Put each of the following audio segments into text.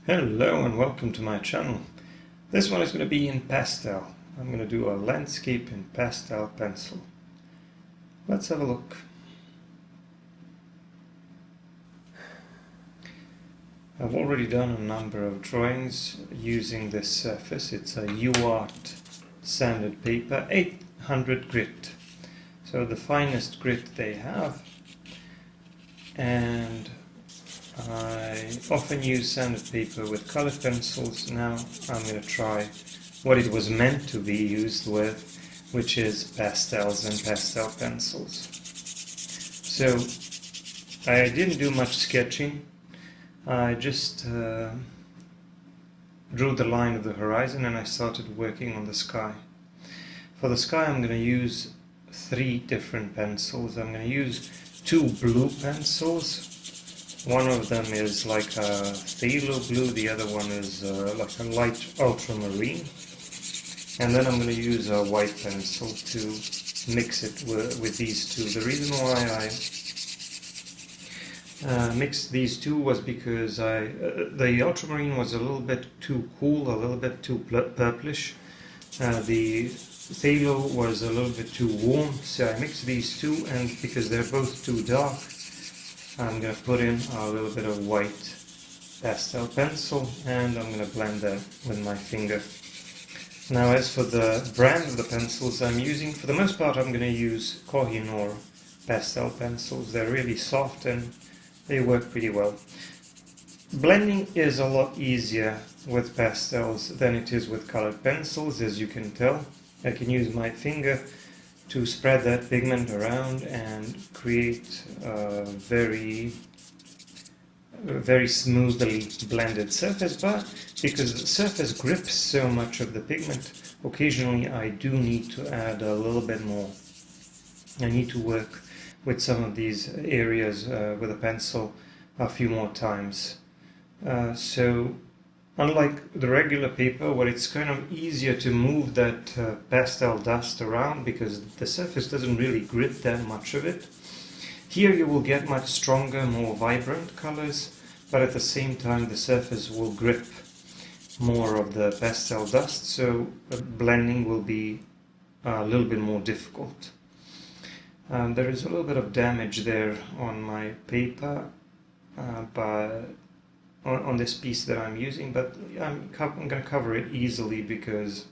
Hello and welcome to my channel. This one is going to be in pastel. I'm going to do a landscape in pastel pencil. Let's have a look. I've already done a number of drawings using this surface. It's a UART sanded paper, 800 grit. So the finest grit they have. And I often use sanded paper with colored pencils. Now I'm going to try what it was meant to be used with, which is pastels and pastel pencils. So I didn't do much sketching. I just drew the line of the horizon and I started working on the sky. For the sky I'm going to use 3 different pencils. I'm going to use 2 blue pencils. One of them is like a phthalo blue, the other one is like a light ultramarine. And then I'm going to use a white pencil to mix it with these two. The reason why I mixed these two was because the ultramarine was a little bit too cool, a little bit too purplish. The phthalo was a little bit too warm, so I mixed these two, and because they're both too dark, I'm going to put in a little bit of white pastel pencil and I'm going to blend that with my finger. Now as for the brand of the pencils I'm using, for the most part I'm going to use Koh-i-Noor pastel pencils. They're really soft and they work pretty well. Blending is a lot easier with pastels than it is with colored pencils, as you can tell. I can use my finger to spread that pigment around and create a very smoothly blended surface, but because the surface grips so much of the pigment, occasionally I do need to add a little bit more. I need to work with some of these areas with a pencil a few more times. So unlike the regular paper, where it's kind of easier to move that pastel dust around because the surface doesn't really grip that much of it, here you will get much stronger, more vibrant colors, but at the same time the surface will grip more of the pastel dust, so blending will be a little bit more difficult. There is a little bit of damage there on my paper, on this piece that I'm using, but I'm going to cover it easily because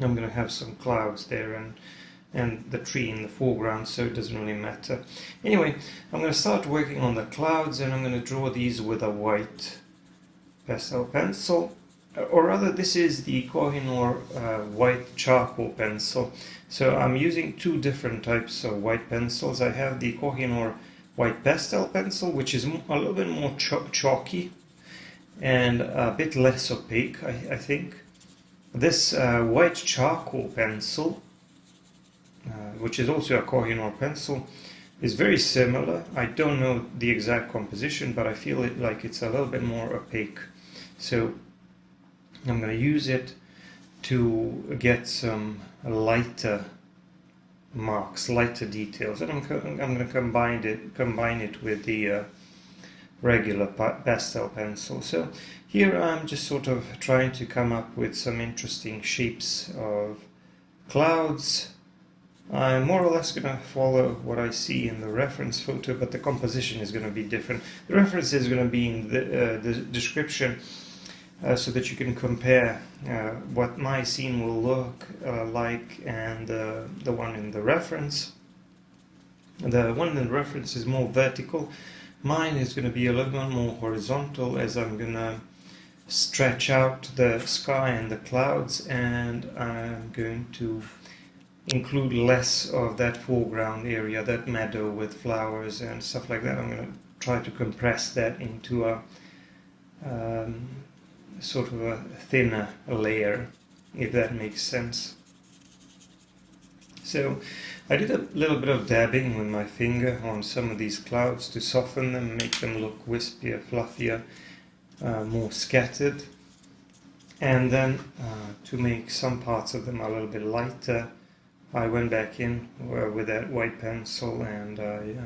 I'm going to have some clouds there and the tree in the foreground, so it doesn't really matter. Anyway, I'm going to start working on the clouds and I'm going to draw these with a white pastel pencil, or rather this is the Koh-i-Noor white charcoal pencil. So I'm using 2 different types of white pencils. I have the Koh-i-Noor white pastel pencil, which is a little bit more chalky and a bit less opaque, I think. This white charcoal pencil, which is also a Koh-i-Noor pencil, is very similar. I don't know the exact composition, but I feel it like it's a little bit more opaque. So I'm going to use it to get some lighter marks, lighter details, and I'm going to combine it with the regular pastel pencil. So here I'm just sort of trying to come up with some interesting shapes of clouds. I'm more or less going to follow what I see in the reference photo, but the composition is going to be different. The reference is going to be in the description, so that you can compare what my scene will look like and the one in the reference. The one in the reference is more vertical. Mine is going to be a little bit more horizontal, as I'm going to stretch out the sky and the clouds, and I'm going to include less of that foreground area, that meadow with flowers and stuff like that. I'm going to try to compress that into a sort of a thinner layer, if that makes sense. So I did a little bit of dabbing with my finger on some of these clouds to soften them, make them look wispier, fluffier, more scattered. And then to make some parts of them a little bit lighter, I went back in with that white pencil and I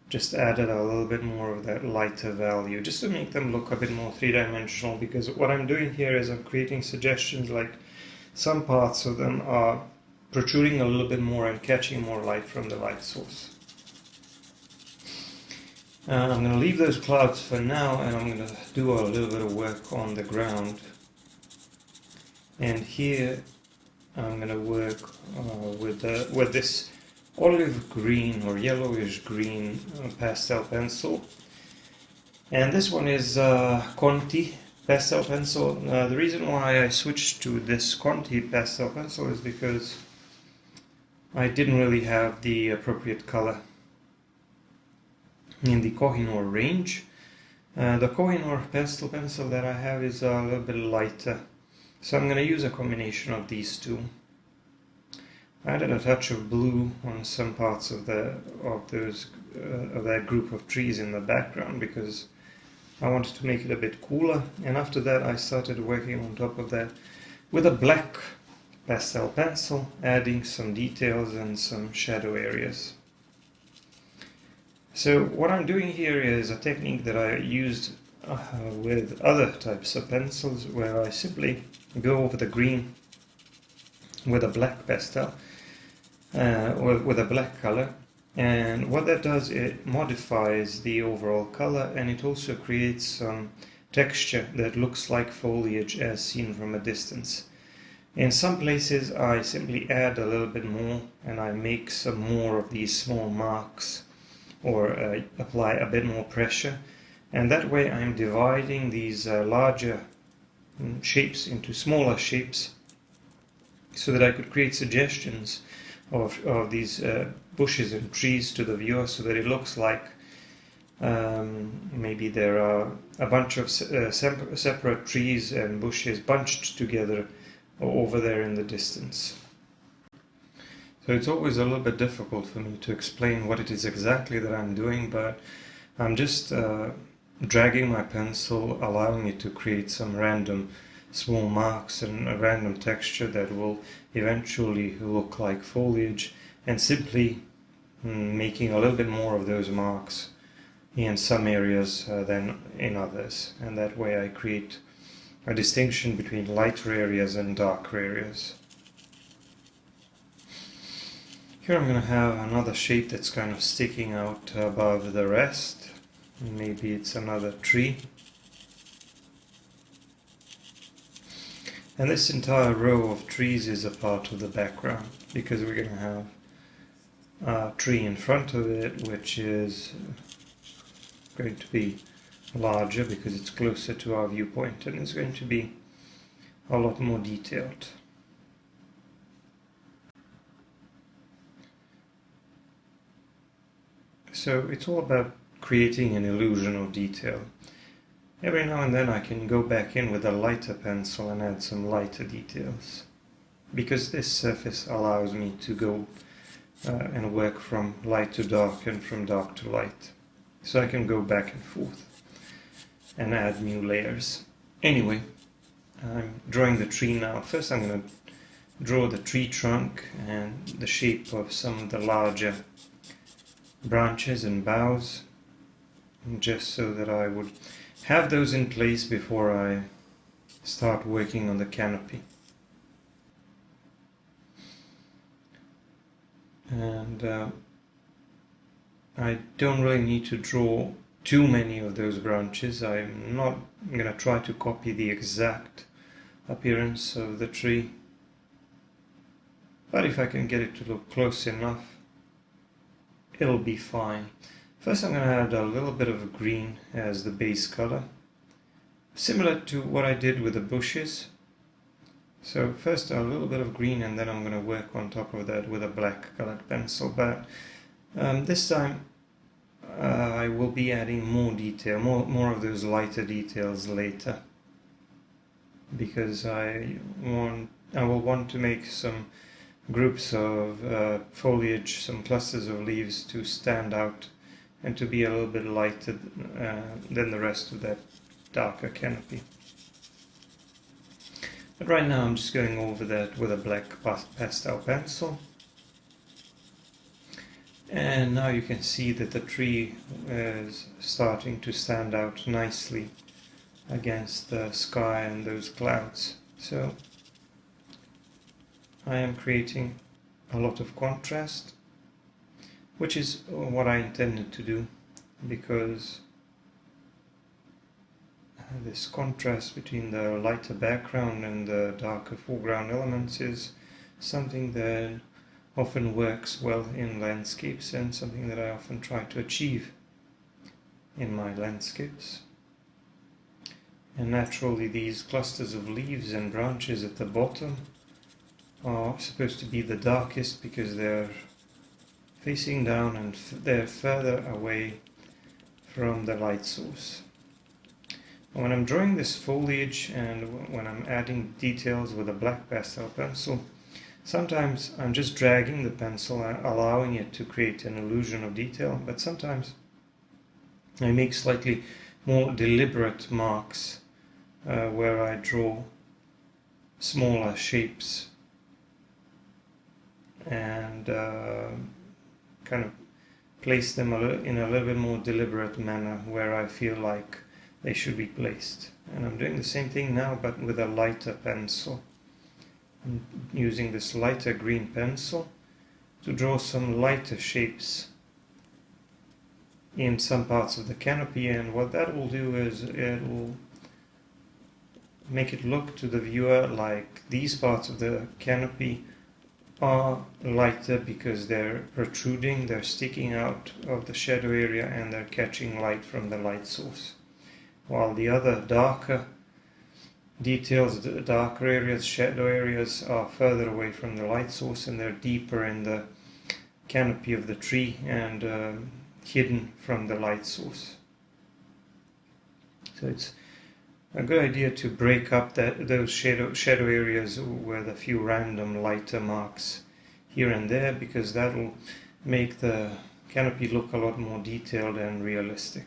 just added a little bit more of that lighter value, just to make them look a bit more three-dimensional, because what I'm doing here is I'm creating suggestions like some parts of them are protruding a little bit more and catching more light from the light source. I'm going to leave those clouds for now, and I'm going to do a little bit of work on the ground. And here I'm going to work with this olive green or yellowish green pastel pencil. And this one is Conte pastel pencil. The reason why I switched to this Conte pastel pencil is because I didn't really have the appropriate color in the Koh-i-Noor range. The Koh-i-Noor pastel pencil that I have is a little bit lighter, so I'm going to use a combination of these two. I added a touch of blue on some parts of that group of trees in the background because I wanted to make it a bit cooler, and after that I started working on top of that with a black pastel pencil, adding some details and some shadow areas. So what I'm doing here is a technique that I used with other types of pencils, where I simply go over the green with a black pastel, with a black color, and what that does, it modifies the overall color, and it also creates some texture that looks like foliage as seen from a distance. In some places I simply add a little bit more and I make some more of these small marks, or apply a bit more pressure, and that way I'm dividing these larger shapes into smaller shapes so that I could create suggestions of these bushes and trees to the viewer, so that it looks like maybe there are a bunch of separate trees and bushes bunched together over there in the distance. So it's always a little bit difficult for me to explain what it is exactly that I'm doing, but I'm just dragging my pencil, allowing it to create some random small marks and a random texture that will eventually look like foliage, and simply making a little bit more of those marks in some areas than in others, and that way I create a distinction between lighter areas and darker areas. Here I'm going to have another shape that's kind of sticking out above the rest. Maybe it's another tree. And this entire row of trees is a part of the background, because we're going to have a tree in front of it which is going to be larger because it's closer to our viewpoint, and it's going to be a lot more detailed. So it's all about creating an illusion of detail. Every now and then I can go back in with a lighter pencil and add some lighter details, because this surface allows me to go and work from light to dark and from dark to light. So I can go back and forth and add new layers. Anyway, I'm drawing the tree now. First I'm going to draw the tree trunk and the shape of some of the larger branches and boughs, just so that I would have those in place before I start working on the canopy. And I don't really need to draw too many of those branches. I'm not going to try to copy the exact appearance of the tree, but if I can get it to look close enough, it'll be fine. First I'm going to add a little bit of green as the base color, similar to what I did with the bushes. So first a little bit of green, and then I'm going to work on top of that with a black colored pencil. But this time I will be adding more detail, more of those lighter details later, because I will want to make some groups of foliage, some clusters of leaves to stand out and to be a little bit lighter than the rest of that darker canopy. But right now I'm just going over that with a black pastel pencil. And now you can see that the tree is starting to stand out nicely against the sky and those clouds. So I am creating a lot of contrast, which is what I intended to do, because this contrast between the lighter background and the darker foreground elements is something that often works well in landscapes and something that I often try to achieve in my landscapes. And naturally these clusters of leaves and branches at the bottom are supposed to be the darkest because they're facing down and they're further away from the light source. When I'm drawing this foliage and when I'm adding details with a black pastel pencil, sometimes I'm just dragging the pencil, allowing it to create an illusion of detail, but sometimes I make slightly more deliberate marks where I draw smaller shapes and kind of place them in a little bit more deliberate manner where I feel like they should be placed. And I'm doing the same thing now, but with a lighter pencil. I'm using this lighter green pencil to draw some lighter shapes in some parts of the canopy, and what that will do is it will make it look to the viewer like these parts of the canopy are lighter because they're protruding, they're sticking out of the shadow area and they're catching light from the light source. While the other darker details, the darker areas, shadow areas, are further away from the light source and they're deeper in the canopy of the tree and hidden from the light source. So it's a good idea to break up those shadow areas with a few random lighter marks here and there, because that will make the canopy look a lot more detailed and realistic.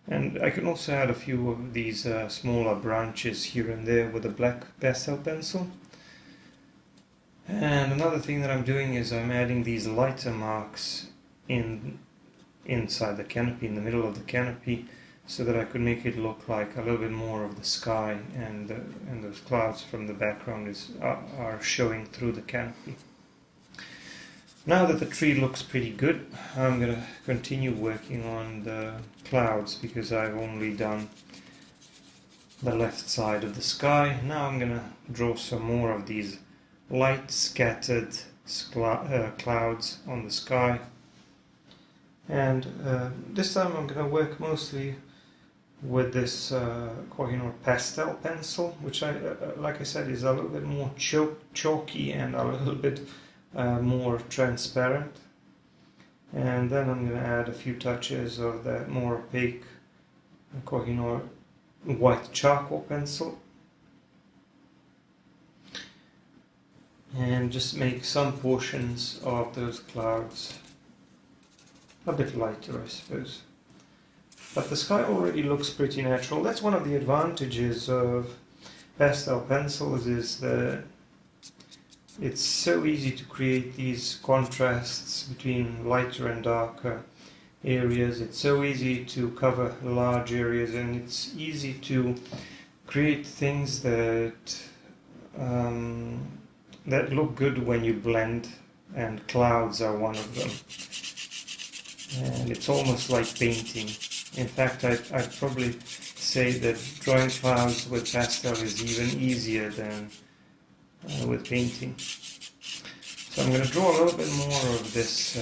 And I can also add a few of these smaller branches here and there with a black pastel pencil. And another thing that I'm doing is I'm adding these lighter marks inside the canopy, in the middle of the canopy, so that I could make it look like a little bit more of the sky, and those clouds from the background are showing through the canopy. Now that the tree looks pretty good, I'm going to continue working on the clouds because I've only done the left side of the sky. Now I'm going to draw some more of these light scattered clouds on the sky. And this time I'm going to work mostly with this Koh-i-Noor pastel pencil, which like I said, is a little bit more chalky and a little bit more transparent. And then I'm going to add a few touches of that more opaque Koh-i-Noor white charcoal pencil, and just make some portions of those clouds a bit lighter, I suppose. But the sky already looks pretty natural. That's one of the advantages of pastel pencils, is that it's so easy to create these contrasts between lighter and darker areas. It's so easy to cover large areas, and it's easy to create things that that look good when you blend, and clouds are one of them. And it's almost like painting. In fact, I'd probably say that drawing clouds with pastel is even easier than with painting. So I'm going to draw a little bit more of this,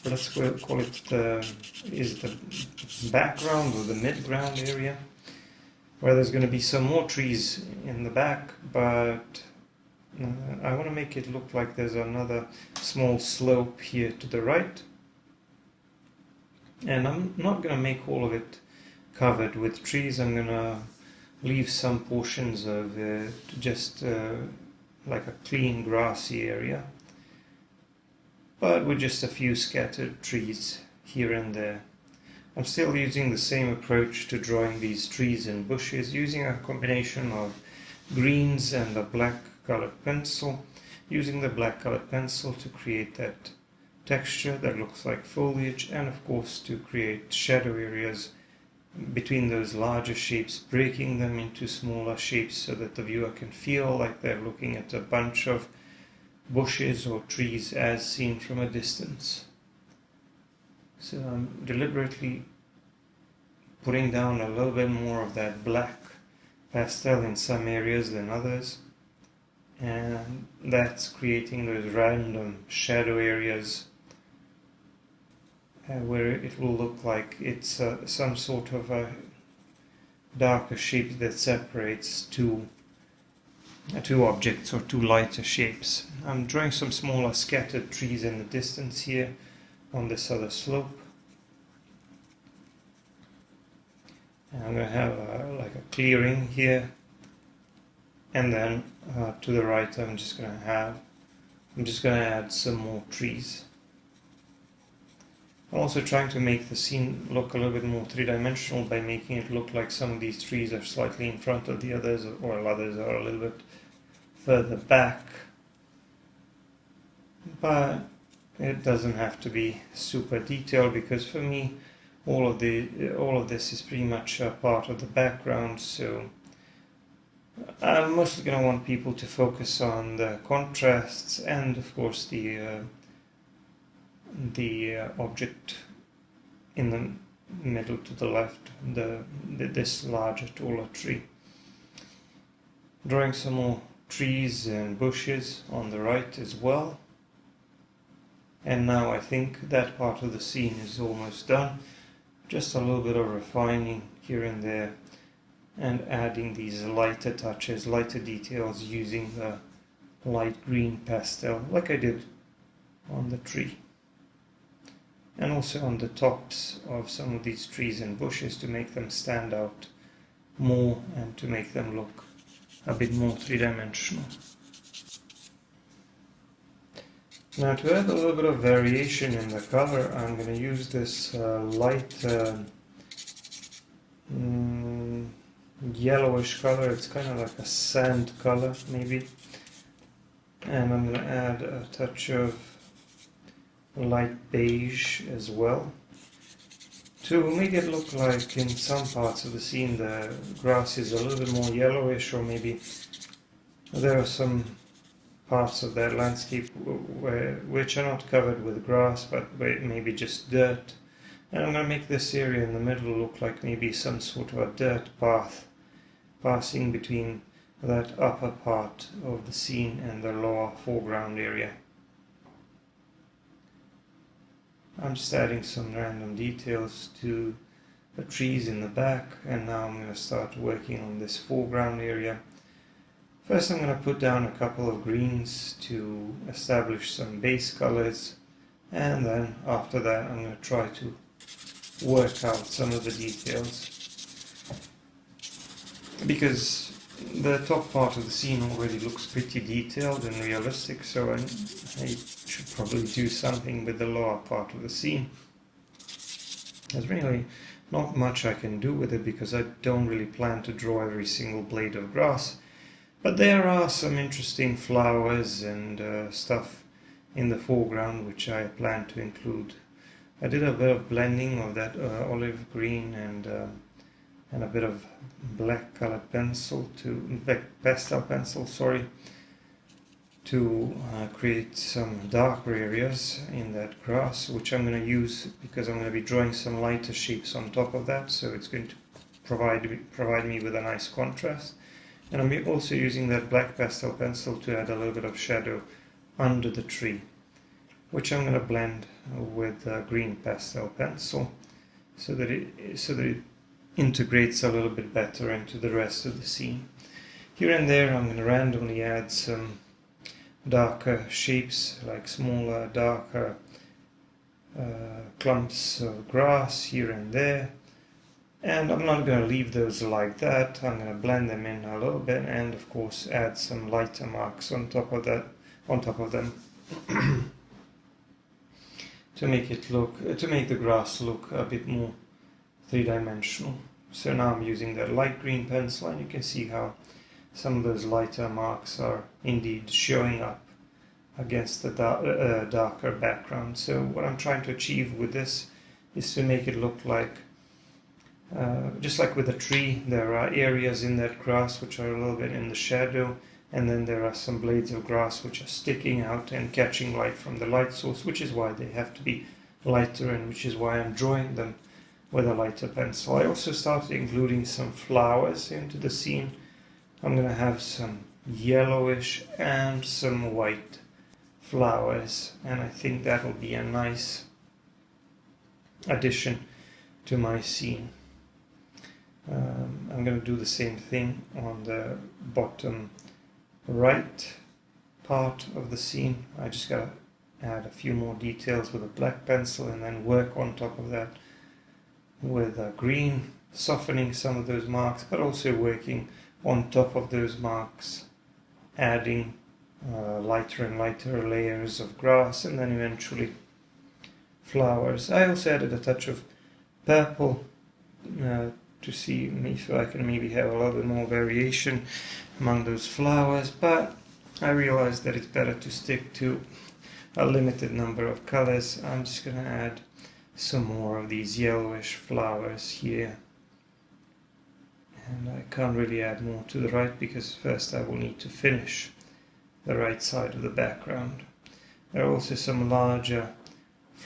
let's call it the background or the midground area, where there's going to be some more trees in the back, but I want to make it look like there's another small slope here to the right. And I'm not going to make all of it covered with trees. I'm going to leave some portions of just like a clean grassy area, but with just a few scattered trees here and there. I'm still using the same approach to drawing these trees and bushes, using a combination of greens and a black colored pencil, using the black colored pencil to create that texture that looks like foliage, and of course to create shadow areas between those larger shapes, breaking them into smaller shapes so that the viewer can feel like they're looking at a bunch of bushes or trees as seen from a distance. So I'm deliberately putting down a little bit more of that black pastel in some areas than others, and that's creating those random shadow areas where it will look like it's some sort of a darker shape that separates two objects or two lighter shapes. I'm drawing some smaller scattered trees in the distance here on this other slope. And I'm going to have like a clearing here, and then to the right I'm just going to add some more trees. I'm also trying to make the scene look a little bit more three-dimensional by making it look like some of these trees are slightly in front of the others, or others are a little bit further back. But it doesn't have to be super detailed, because for me all of this is pretty much a part of the background, so I'm mostly going to want people to focus on the contrasts and of course the object in the middle to the left, this larger, taller tree. Drawing some more trees and bushes on the right as well. And now I think that part of the scene is almost done. Just a little bit of refining here and there, and adding these lighter touches, lighter details using the light green pastel like I did on the tree. And also on the tops of some of these trees and bushes to make them stand out more and to make them look a bit more three-dimensional. Now to add a little bit of variation in the color, I'm going to use this light yellowish color. It's kind of like a sand color maybe. And I'm going to add a touch of light beige as well to make it look like in some parts of the scene the grass is a little bit more yellowish, or maybe there are some parts of that landscape which are not covered with grass but maybe just dirt. And I'm going to make this area in the middle look like maybe some sort of a dirt path passing between that upper part of the scene and the lower foreground area. I'm just adding some random details to the trees in the back, and now I'm going to start working on this foreground area. First I'm going to put down a couple of greens to establish some base colors, and then after that I'm going to try to work out some of the details, because the top part of the scene already looks pretty detailed and realistic, so I should probably do something with the lower part of the scene. There's really not much I can do with it because I don't really plan to draw every single blade of grass, but there are some interesting flowers and stuff in the foreground which I plan to include. I did a bit of blending of that olive green and a bit of black colored pencil black pastel pencil, to create some darker areas in that grass, which I'm going to use because I'm going to be drawing some lighter shapes on top of that, so it's going to provide me with a nice contrast. And I'm also using that black pastel pencil to add a little bit of shadow under the tree, which I'm going to blend with green pastel pencil so that it integrates a little bit better into the rest of the scene. Here and there I'm going to randomly add some darker shapes, like smaller, darker clumps of grass here and there. And I'm not going to leave those like that. I'm going to blend them in a little bit and of course add some lighter marks on top of them to make the grass look a bit more three-dimensional. So now I'm using that light green pencil, and you can see how some of those lighter marks are indeed showing up against the darker background. So what I'm trying to achieve with this is to make it look like, just like with a tree, there are areas in that grass which are a little bit in the shadow, and then there are some blades of grass which are sticking out and catching light from the light source, which is why they have to be lighter, and which is why I'm drawing them with a lighter pencil. I also started including some flowers into the scene. I'm going to have some yellowish and some white flowers, and I think that will be a nice addition to my scene. I'm going to do the same thing on the bottom right part of the scene. I just got to add a few more details with a black pencil and then work on top of that with a green, softening some of those marks, but also working on top of those marks, adding lighter and lighter layers of grass, and then eventually flowers. I also added a touch of purple to see if I can maybe have a little bit more variation among those flowers, but I realized that it's better to stick to a limited number of colors. I'm just going to add some more of these yellowish flowers here, and I can't really add more to the right because first I will need to finish the right side of the background. There are also some larger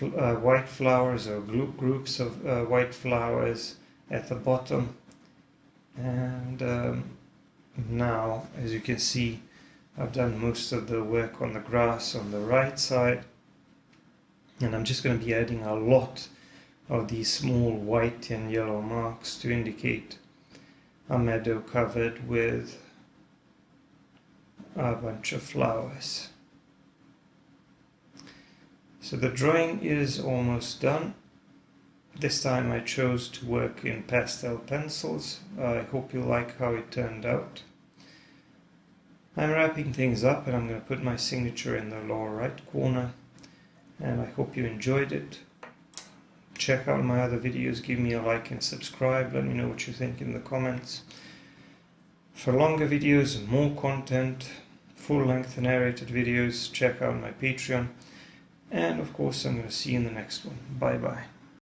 white flowers, or groups of white flowers at the bottom, and now, as you can see, I've done most of the work on the grass on the right side, and I'm just going to be adding a lot of these small white and yellow marks to indicate a meadow covered with a bunch of flowers. So the drawing is almost done. This time I chose to work in pastel pencils. I hope you like how it turned out. I'm wrapping things up, and I'm going to put my signature in the lower right corner, and I hope you enjoyed it. Check out my other videos, give me a like and subscribe, let me know what you think in the comments. For longer videos and more content, full-length narrated videos, check out my Patreon, and of course I'm going to see you in the next one. Bye bye.